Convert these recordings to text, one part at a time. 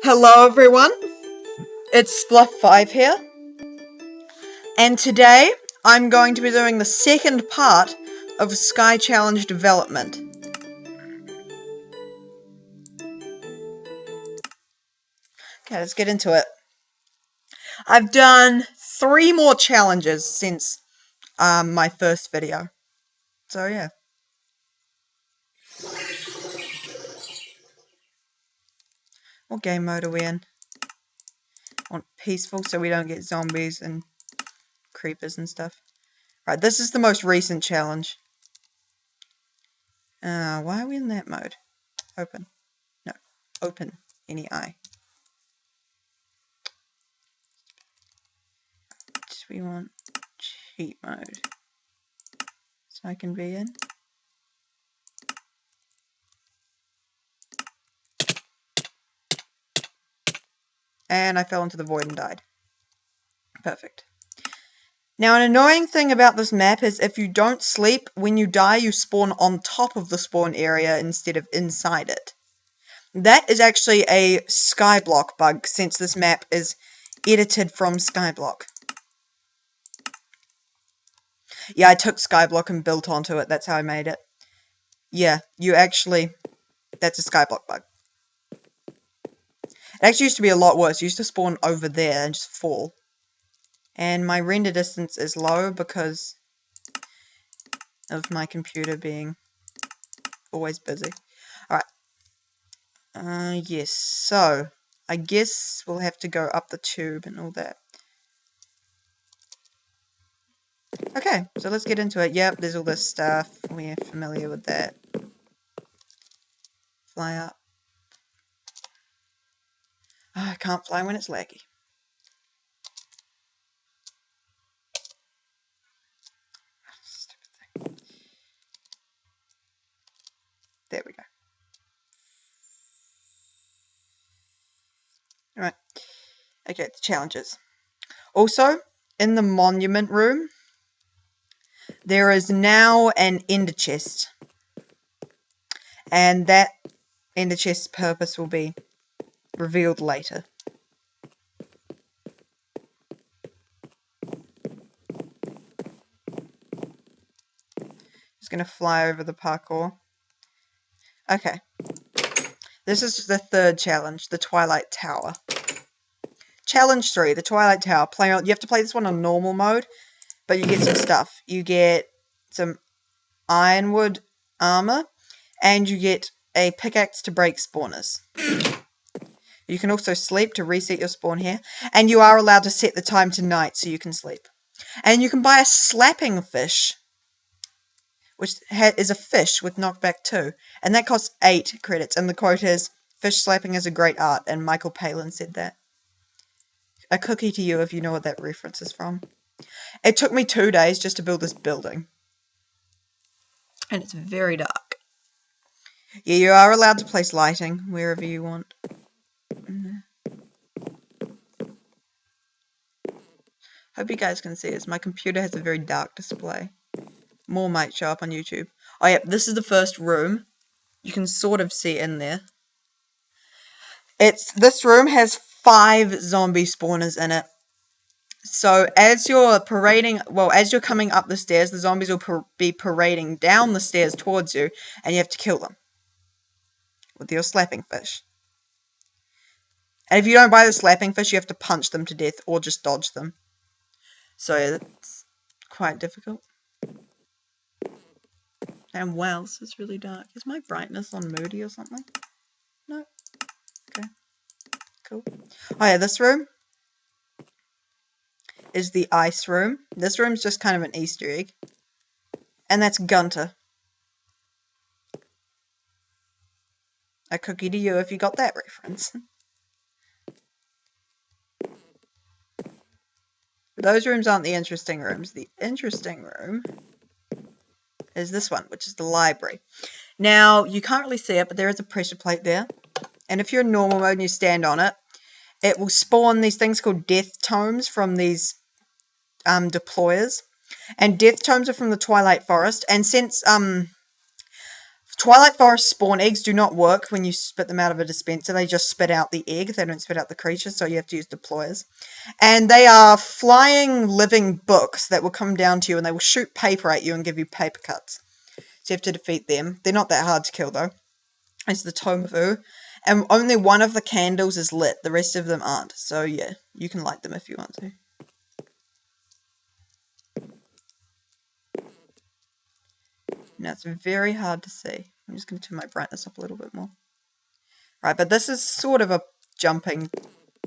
Hello everyone, it's Fluff5 here, and today I'm going to be doing the second part of Sky Challenge development. Okay, let's get into it. I've done 3 more challenges since my first video, so yeah. What game mode are we in? I want peaceful so we don't get zombies and creepers and stuff. Right, this is the most recent challenge. Why are we in that mode? Open. No, open. Any eye. We want cheat mode. So I can be in. And I fell into the void and died. Perfect. Now, an annoying thing about this map is if you don't sleep, when you die, you spawn on top of the spawn area instead of inside it. That is actually a Skyblock bug, since this map is edited from Skyblock. Yeah, I took Skyblock and built onto it. That's how I made it. Yeah, that's a Skyblock bug. It actually used to be a lot worse. You used to spawn over there and just fall. And my render distance is low because of my computer being always busy. Alright. Yes, so I guess we'll have to go up the tube and all that. Okay, so let's get into it. Yep, there's all this stuff. We're familiar with that. Fly up. Oh, I can't fly when it's laggy. Stupid thing. There we go. Alright. Okay, the challenges. Also, in the monument room, there is now an ender chest. And that ender chest's purpose will be revealed later. Just gonna fly over the parkour. Okay. This is the third challenge, the Twilight Tower. Challenge 3, the Twilight Tower. You have to play this one on normal mode, but you get some stuff. You get some ironwood armor, and you get a pickaxe to break spawners. You can also sleep to reset your spawn here, and you are allowed to set the time to night so you can sleep. And you can buy a slapping fish, which is a fish with knockback 2, and that costs 8 credits, and the quote is, "Fish slapping is a great art," and Michael Palin said that. A cookie to you if you know what that reference is from. It took me 2 days just to build this building. And it's very dark. Yeah, you are allowed to place lighting wherever you want. Hope you guys can see this. My computer has a very dark display. More might show up on YouTube. Oh, yep, this is the first room. You can sort of see in there. This room has 5 zombie spawners in it. So as you're coming up the stairs, the zombies will be parading down the stairs towards you, and you have to kill them with your slapping fish. And if you don't buy the slapping fish, you have to punch them to death or just dodge them. So it's quite difficult. And wow, this is really dark. Is my brightness on moody or something? No. Okay. Cool. Oh yeah, this room is the ice room. This room's just kind of an Easter egg. And that's Gunter. A cookie to you if you got that reference. Those rooms aren't the interesting rooms. The interesting room is this one, which is the library. Now, you can't really see it, but there is a pressure plate there. And if you're in normal mode and you stand on it, it will spawn these things called death tomes from these deployers. And death tomes are from the Twilight Forest. And since Twilight Forest spawn eggs do not work when you spit them out of a dispenser. They just spit out the egg. They don't spit out the creature, so you have to use deployers. And they are flying living books that will come down to you and they will shoot paper at you and give you paper cuts. So you have to defeat them. They're not that hard to kill, though. It's the Tome of U. And only one of the candles is lit. The rest of them aren't. So yeah, you can light them if you want to. Now it's very hard to see. I'm just going to turn my brightness up a little bit more. Right, but this is sort of a jumping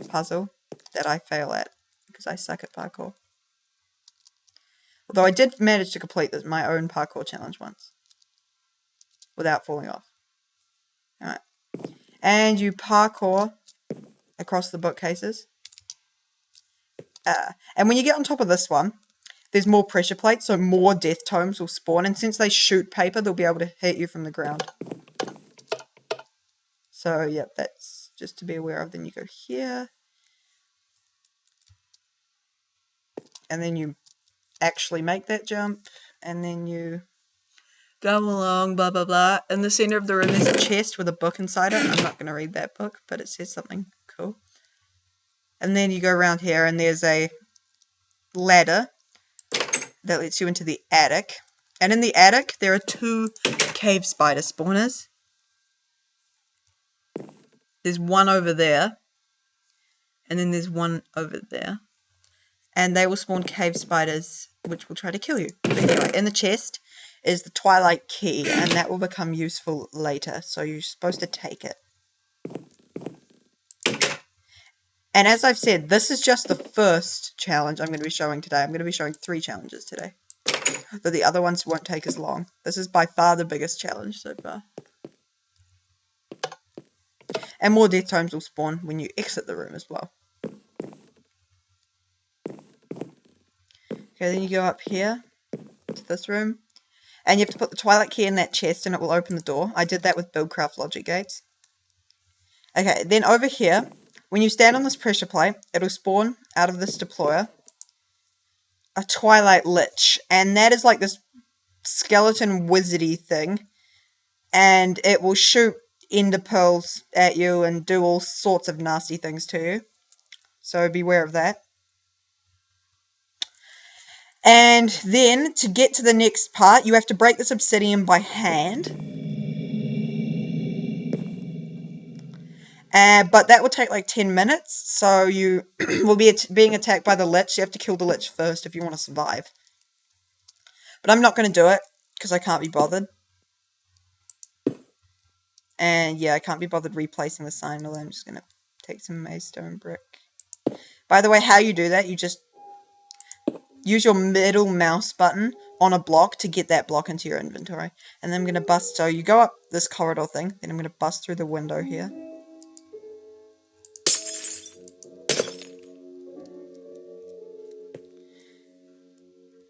puzzle that I fail at because I suck at parkour. Although I did manage to complete my own parkour challenge once without falling off. Alright. And you parkour across the bookcases. And when you get on top of this one, there's more pressure plates, so more death tomes will spawn. And since they shoot paper, they'll be able to hit you from the ground. So, yeah, that's just to be aware of. Then you go here. And then you actually make that jump. And then you go along, blah, blah, blah. In the center of the room, there's a chest with a book inside it. I'm not going to read that book, but it says something cool. And then you go around here, and there's a ladder that lets you into the attic. And in the attic, there are 2 cave spider spawners. There's one over there. And then there's one over there. And they will spawn cave spiders, which will try to kill you. But anyway, in the chest is the Twilight Key, and that will become useful later. So you're supposed to take it. And as I've said, this is just the first challenge I'm going to be showing today. I'm going to be showing 3 challenges today. Though the other ones won't take as long. This is by far the biggest challenge so far. And more death tomes will spawn when you exit the room as well. Okay, then you go up here to this room. And you have to put the Twilight Key in that chest and it will open the door. I did that with Buildcraft logic gates. Okay, then over here, when you stand on this pressure plate, it'll spawn out of this deployer a Twilight Lich. And that is like this skeleton wizardy thing. And it will shoot ender pearls at you and do all sorts of nasty things to you. So beware of that. And then, to get to the next part, you have to break this obsidian by hand. But that will take like 10 minutes, so you will be being attacked by the Lich. You have to kill the Lich first if you want to survive. But I'm not going to do it, because I can't be bothered. And yeah, I can't be bothered replacing the sign, although I'm just going to take some Maystone brick. By the way, how you do that, you just use your middle mouse button on a block to get that block into your inventory. And then I'm going to bust, so you go up this corridor thing, then I'm going to bust through the window here.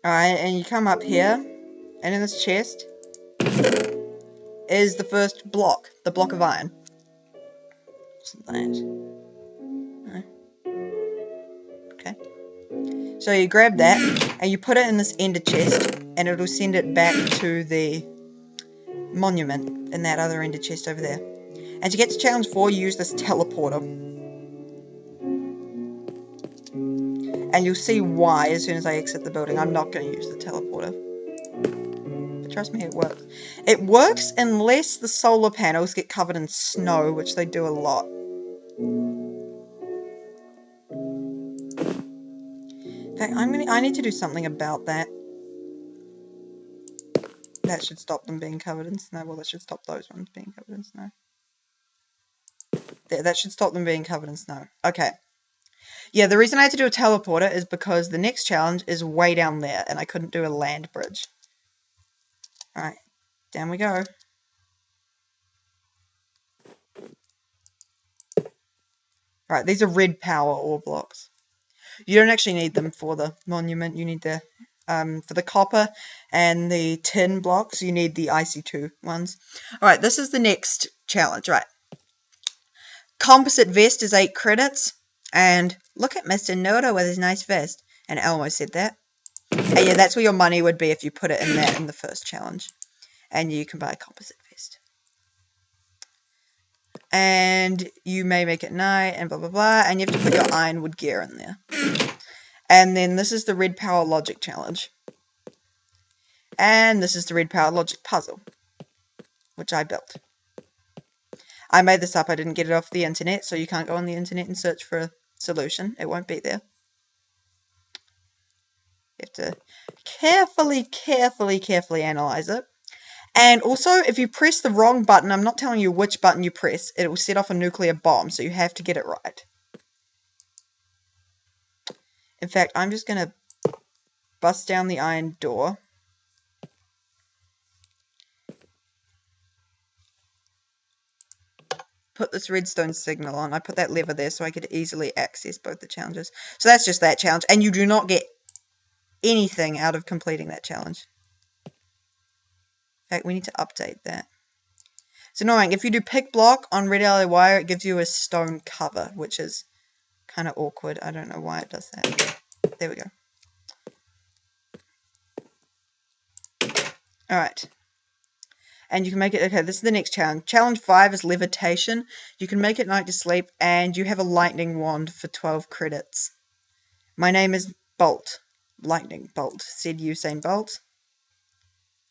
Alright, and you come up here, and in this chest is the first block, the block of iron. What's that? Okay. So you grab that, and you put it in this ender chest, and it'll send it back to the monument in that other ender chest over there. And to get to challenge 4, you use this teleporter. And you'll see why as soon as I exit the building. I'm not going to use the teleporter. But trust me, it works. It works unless the solar panels get covered in snow, which they do a lot. In fact, I need to do something about that. That should stop them being covered in snow. Well, that should stop those ones being covered in snow. There, that should stop them being covered in snow. Okay. Yeah, the reason I had to do a teleporter is because the next challenge is way down there, and I couldn't do a land bridge. Alright, down we go. Alright, these are red power ore blocks. You don't actually need them for the monument, you need the, for the copper and the tin blocks, you need the IC2 ones. Alright, this is the next challenge, right. Composite vest is 8 credits. And look at Mr. Noda with his nice vest. And Elmo said that. And yeah, that's where your money would be if you put it in there in the first challenge. And you can buy a composite vest. And you may make it night, and blah blah blah, and you have to put your ironwood gear in there. And then this is the red power logic challenge. And this is the red power logic puzzle, which I built. I made this up, I didn't get it off the internet, so you can't go on the internet and search for a solution. It won't be there. You have to carefully analyze it. And also, if you press the wrong button, I'm not telling you which button you press, it will set off a nuclear bomb, so you have to get it right. In fact, I'm just going to bust down the iron door. Put this redstone signal on. I put that lever there so I could easily access both the challenges. So that's just that challenge, and you do not get anything out of completing that challenge. In fact, we need to update that. It's annoying. If you do pick block on red alloy wire, it gives you a stone cover, which is kind of awkward. I don't know why it does that. There we go. Alright. And you can make it... Okay, this is the next challenge. Challenge 5 is levitation. You can make it night to sleep, and you have a lightning wand for 12 credits. My name is Bolt. Lightning Bolt, said Usain Bolt.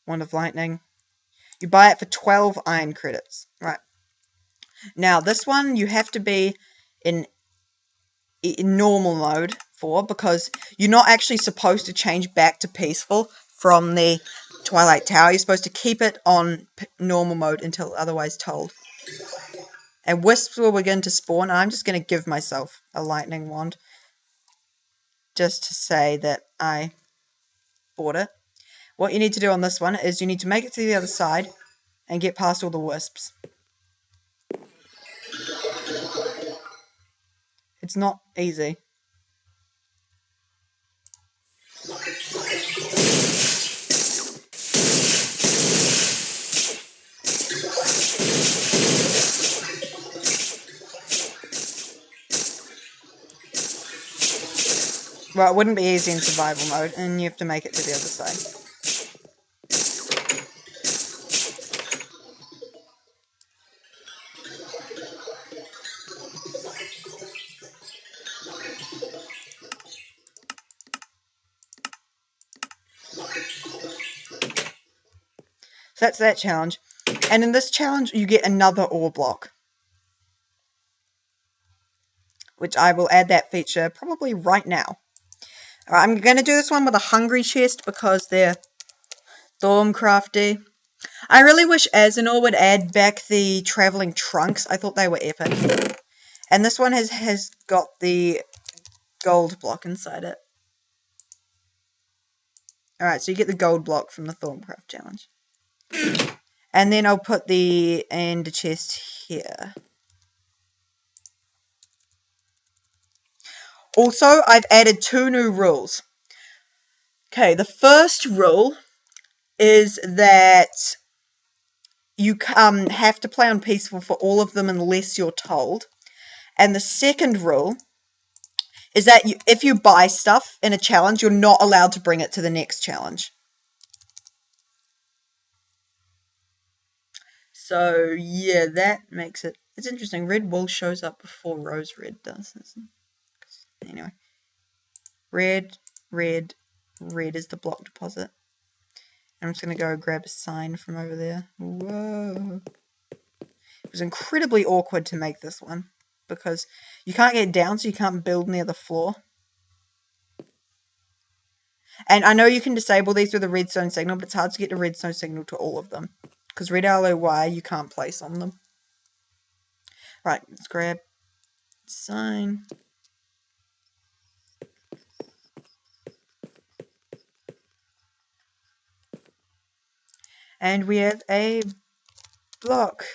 Wand of lightning. You buy it for 12 iron credits. Right. Now, this one you have to be in normal mode for, because you're not actually supposed to change back to peaceful from the Twilight Tower. You're supposed to keep it on normal mode until otherwise told. And wisps will begin to spawn. I'm just going to give myself a lightning wand, just to say that I bought it. What you need to do on this one is you need to make it to the other side and get past all the wisps. It's not easy. Well, it wouldn't be easy in survival mode, and you have to make it to the other side. So that's that challenge. And in this challenge, you get another ore block, which I will add that feature probably right now. Alright, I'm going to do this one with a hungry chest because they're Thorncrafty. I really wish Azinor would add back the travelling trunks. I thought they were epic. And this one has got the gold block inside it. Alright, so you get the gold block from the Thorncraft challenge. And then I'll put the ender chest here. Also, I've added 2 new rules. Okay, the first rule is that you have to play on peaceful for all of them unless you're told. And the second rule is that if you buy stuff in a challenge, you're not allowed to bring it to the next challenge. So, yeah, that makes it... It's interesting. Red wool shows up before rose red does. Anyway. Red, red, red is the block deposit. I'm just going to go grab a sign from over there. Whoa. It was incredibly awkward to make this one, because you can't get down, so you can't build near the floor. And I know you can disable these with a redstone signal, but it's hard to get a redstone signal to all of them, because red alloy wire you can't place on them. Right, let's grab sign. And we have a block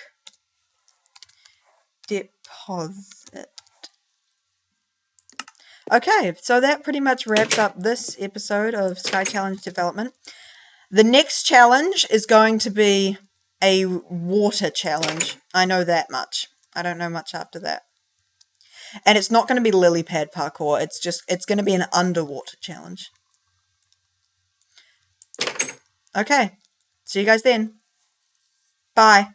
deposit. Okay, so that pretty much wraps up this episode of Sky Challenge Development. The next challenge is going to be a water challenge. I know that much. I don't know much after that. And it's not going to be lily pad parkour. It's going to be an underwater challenge. Okay. See you guys then. Bye.